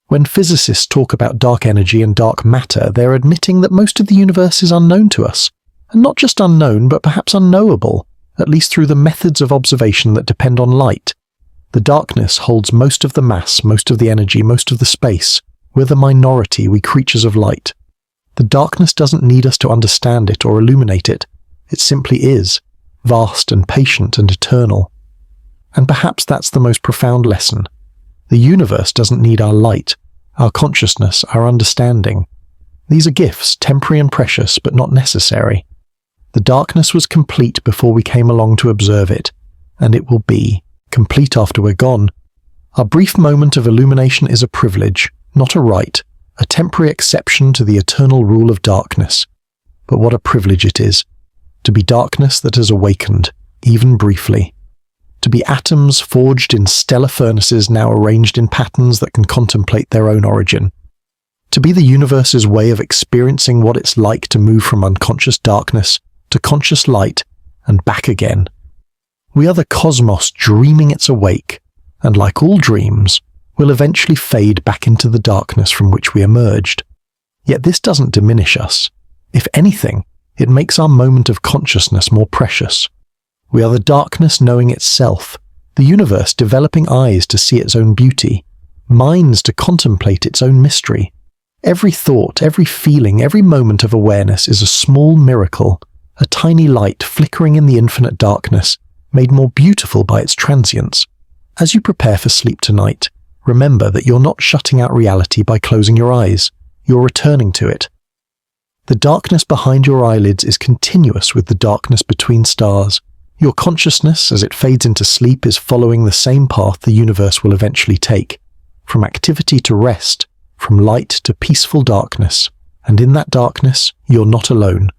When physicists talk about dark energy and dark matter, they're admitting that most of the universe is unknown to us. And not just unknown, but perhaps unknowable, at least through the methods of observation that depend on light. The darkness holds most of the mass, most of the energy, most of the space. We're the minority, we creatures of light. The darkness doesn't need us to understand it or illuminate it. It simply is, vast and patient and eternal. And perhaps that's the most profound lesson. The universe doesn't need our light, our consciousness, our understanding. These are gifts, temporary and precious, but not necessary. The darkness was complete before we came along to observe it, and it will be complete after we're gone. Our brief moment of illumination is a privilege, not a right, a temporary exception to the eternal rule of darkness. But what a privilege it is, to be darkness that has awakened, even briefly. To be atoms forged in stellar furnaces now arranged in patterns that can contemplate their own origin. To be the universe's way of experiencing what it's like to move from unconscious darkness to conscious light and back again. We are the cosmos dreaming its awake, and like all dreams, will eventually fade back into the darkness from which we emerged. Yet this doesn't diminish us. If anything, it makes our moment of consciousness more precious. We are the darkness knowing itself, the universe developing eyes to see its own beauty, minds to contemplate its own mystery. Every thought, every feeling, every moment of awareness is a small miracle, a tiny light flickering in the infinite darkness, made more beautiful by its transience. As you prepare for sleep tonight, remember that you're not shutting out reality by closing your eyes. You're returning to it. The darkness behind your eyelids is continuous with the darkness between stars. Your consciousness, as it fades into sleep, is following the same path the universe will eventually take, from activity to rest, from light to peaceful darkness. And in that darkness, you're not alone.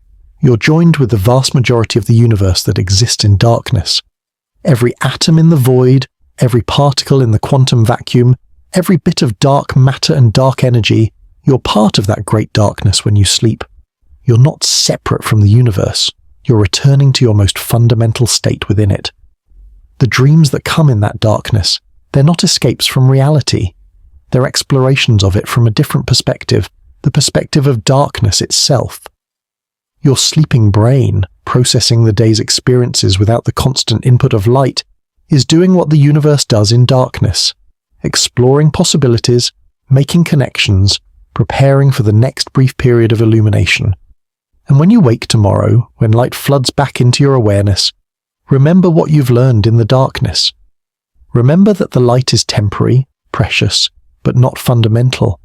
You're joined with the vast majority of the universe that exists in darkness. Every atom in the void, every particle in the quantum vacuum, every bit of dark matter and dark energy, you're part of that great darkness when you sleep. You're not separate from the universe. You're returning to your most fundamental state within it. The dreams that come in that darkness, they're not escapes from reality. They're explorations of it from a different perspective, the perspective of darkness itself. Your sleeping brain, processing the day's experiences without the constant input of light, is doing what the universe does in darkness, exploring possibilities, making connections, preparing for the next brief period of illumination. And when you wake tomorrow, when light floods back into your awareness, remember what you've learned in the darkness. Remember that the light is temporary, precious, but not fundamental.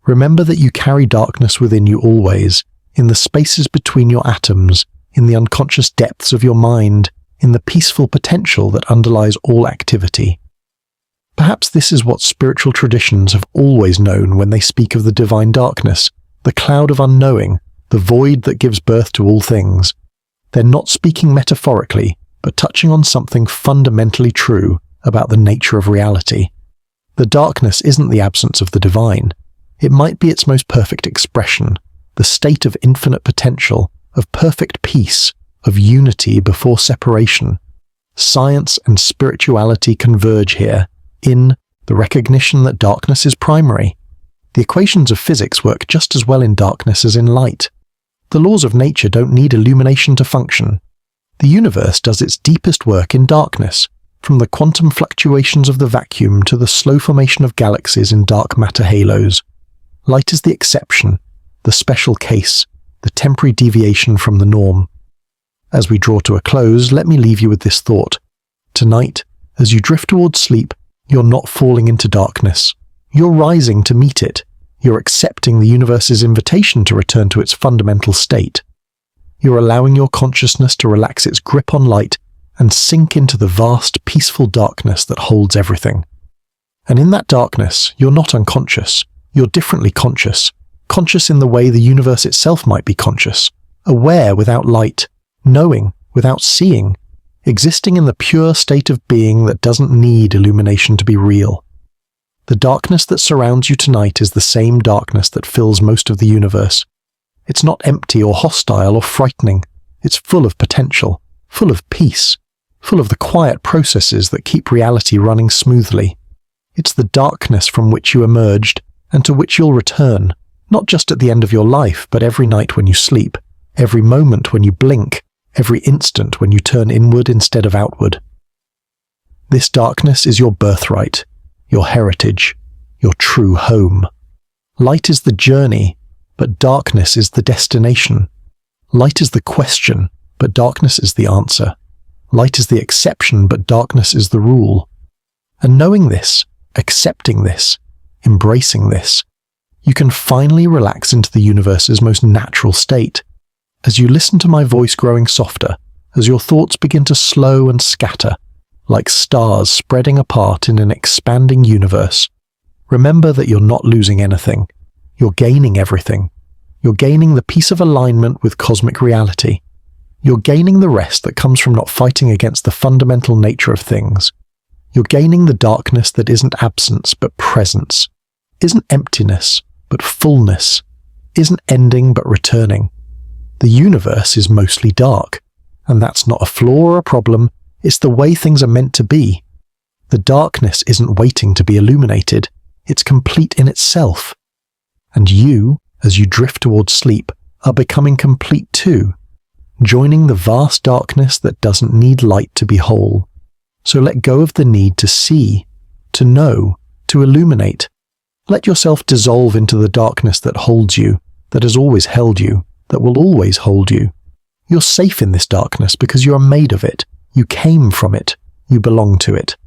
Remember that you carry darkness within you always, in the spaces between your atoms, in the unconscious depths of your mind, in the peaceful potential that underlies all activity. Perhaps this is what spiritual traditions have always known when they speak of the divine darkness, the cloud of unknowing, the void that gives birth to all things. They're not speaking metaphorically, but touching on something fundamentally true about the nature of reality. The darkness isn't the absence of the divine. It might be its most perfect expression, the state of infinite potential, of perfect peace, of unity before separation. Science and spirituality converge here, in the recognition that darkness is primary. The equations of physics work just as well in darkness as in light. The laws of nature don't need illumination to function. The universe does its deepest work in darkness, from the quantum fluctuations of the vacuum to the slow formation of galaxies in dark matter halos. Light is the exception, the special case, the temporary deviation from the norm. As we draw to a close, let me leave you with this thought. Tonight, as you drift towards sleep, you're not falling into darkness. You're rising to meet it. You're accepting the universe's invitation to return to its fundamental state. You're allowing your consciousness to relax its grip on light and sink into the vast, peaceful darkness that holds everything. And in that darkness, you're not unconscious. You're differently conscious. Conscious in the way the universe itself might be conscious. Aware without light. Knowing without seeing. Existing in the pure state of being that doesn't need illumination to be real. The darkness that surrounds you tonight is the same darkness that fills most of the universe. It's not empty or hostile or frightening. It's full of potential, full of peace, full of the quiet processes that keep reality running smoothly. It's the darkness from which you emerged and to which you'll return, not just at the end of your life, but every night when you sleep, every moment when you blink, every instant when you turn inward instead of outward. This darkness is your birthright, your heritage, your true home. Light is the journey, but darkness is the destination. Light is the question, but darkness is the answer. Light is the exception, but darkness is the rule. And knowing this, accepting this, embracing this, you can finally relax into the universe's most natural state. As you listen to my voice growing softer, as your thoughts begin to slow and scatter, like stars spreading apart in an expanding universe, remember that you're not losing anything. You're gaining everything. You're gaining the peace of alignment with cosmic reality. You're gaining the rest that comes from not fighting against the fundamental nature of things. You're gaining the darkness that isn't absence but presence, isn't emptiness but fullness, isn't ending but returning. The universe is mostly dark, and that's not a flaw or a problem. It's the way things are meant to be. The darkness isn't waiting to be illuminated. It's complete in itself. And you, as you drift towards sleep, are becoming complete too, joining the vast darkness that doesn't need light to be whole. So let go of the need to see, to know, to illuminate. Let yourself dissolve into the darkness that holds you, that has always held you, that will always hold you. You're safe in this darkness because you are made of it. You came from it. You belong to it.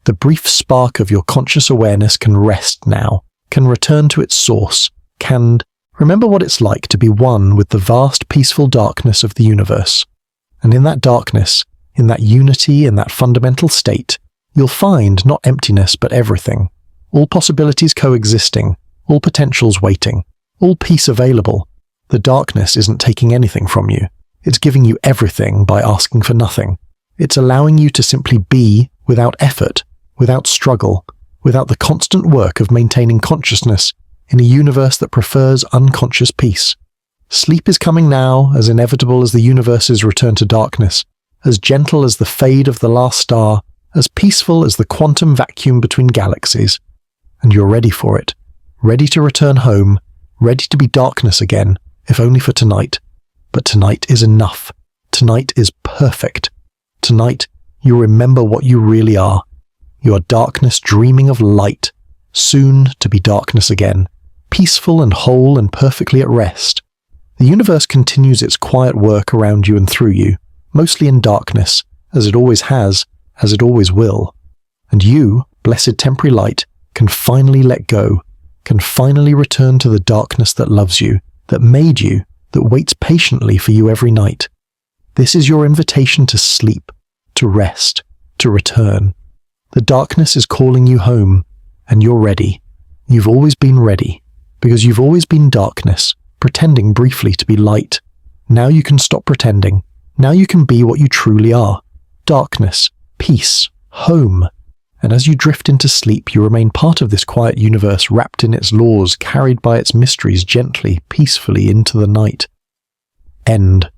The brief spark of your conscious awareness can rest now, can return to its source, can remember what it's like to be one with the vast peaceful darkness of the universe. And in that darkness, in that unity, in that fundamental state, you'll find not emptiness but everything. All possibilities coexisting, all potentials waiting, all peace available. The darkness isn't taking anything from you. It's giving you everything by asking for nothing. It's allowing you to simply be without effort, without struggle, without the constant work of maintaining consciousness in a universe that prefers unconscious peace. Sleep is coming now, as inevitable as the universe's return to darkness, as gentle as the fade of the last star, as peaceful as the quantum vacuum between galaxies. And you're ready for it, ready to return home, ready to be darkness again, if only for tonight. But tonight is enough. Tonight is perfect. Tonight, you remember what you really are. You are darkness dreaming of light, soon to be darkness again, peaceful and whole and perfectly at rest. The universe continues its quiet work around you and through you, mostly in darkness, as it always has, as it always will. And you, blessed temporary light, can finally let go, can finally return to the darkness that loves you, that made you, that waits patiently for you every night. This is your invitation to sleep, to rest, to return. The darkness is calling you home, and you're ready. You've always been ready, because you've always been darkness, pretending briefly to be light. Now you can stop pretending. Now you can be what you truly are. Darkness, peace, home. And as you drift into sleep, you remain part of this quiet universe, wrapped in its laws, carried by its mysteries gently, peacefully into the night. End.